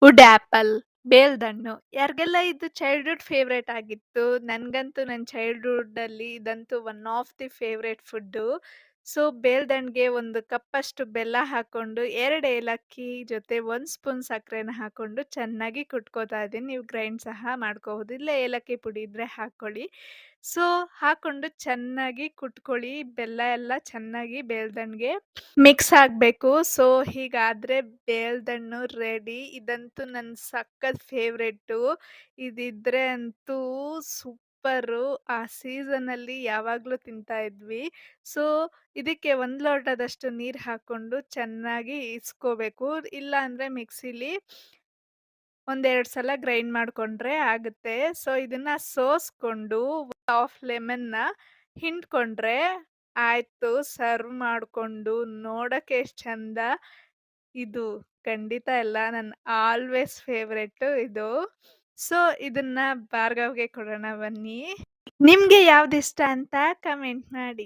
Wood apple, ಬೇಲ್ದಣ್ಣು ಯಾರಿಗೆಲ್ಲ ಇದು childhood favourite ಆಗಿತ್ತು. ನನ್ಗಂತೂ ನನ್ನ ಚೈಲ್ಡ್‌ಹುಡ್ಡಲ್ಲಿ ಇದಂತೂ one of the favourite food. So, ಬೇಲ್ದಣ್ಣಿಗೆ 1 ಕಪ್ಪಷ್ಟು ಬೆಲ್ಲ ಹಾಕೊಂಡು, 2 ಏಲಕ್ಕಿ ಜೊತೆ 1 ಸ್ಪೂನ್ ಸಕ್ಕರೆನ ಹಾಕೊಂಡು ಚೆನ್ನಾಗಿ ಕುಟ್ಕೋತಾ ಇದೀನಿ. ನೀವು ಗ್ರೈಂಡ್ ಸಹ ಮಾಡ್ಕೋಬಹುದು. ಇಲ್ಲ ಏಲಕ್ಕಿ ಪುಡಿ ಇದ್ರೆ ಹಾಕ್ಕೊಳ್ಳಿ. ಸೊ, ಹಾಕೊಂಡು ಚೆನ್ನಾಗಿ ಕುಟ್ಕೊಳ್ಳಿ. ಬೆಲ್ಲ ಎಲ್ಲ ಚೆನ್ನಾಗಿ ಬೇಲ್ದಣ್ಣಿಗೆ ಮಿಕ್ಸ್ ಆಗ್ಬೇಕು. ಸೊ, ಹೀಗಾದ್ರೆ ಬೇಲ್ದಣ್ಣು ರೆಡಿ. ಇದಂತೂ ನನ್ನ ಸಖತ್ ಫೇವ್ರೆಟ್ಟು. ಇದಿದ್ರೆ ಅಂತೂ ಸೂಪರು. ಆ ಸೀಸನಲ್ಲಿ ಯಾವಾಗ್ಲೂ ತಿಂತಾ ಇದ್ವಿ. ಸೊ, ಇದಕ್ಕೆ 1 ಲೋಟದಷ್ಟು ನೀರ್ ಹಾಕೊಂಡು ಚೆನ್ನಾಗಿ ಇಸ್ಕೋಬೇಕು. ಇಲ್ಲ ಅಂದ್ರೆ ಮಿಕ್ಸಿಲಿ ಒಂದೆರಡು ಸಲ ಗ್ರೈಂಡ್ ಮಾಡ್ಕೊಂಡ್ರೆ ಆಗುತ್ತೆ. ಸೊ, ಇದನ್ನ ಸೋಸ್ಕೊಂಡು ಹಾಫ್ ಲೆಮನ್‌ನ ಹಿಂಡ್ಕೊಂಡ್ರೆ ಆಯ್ತು. ಸರ್ವ್ ಮಾಡ್ಕೊಂಡು ನೋಡಕ್ಕೆ ಎಷ್ಟ್ ಚಂದ. ಇದು ಖಂಡಿತ ಎಲ್ಲ ನನ್ನ ಆಲ್ವೇಸ್ ಫೇವರೇಟು ಇದು. ಸೊ, ಇದನ್ನ ಭಾರ್ಗವ್‌ಗೆ ಕೊಡೋಣ ಬನ್ನಿ. ನಿಮ್ಗೆ ಯಾವ್ದಿಷ್ಟ ಅಂತ ಕಮೆಂಟ್ ಮಾಡಿ.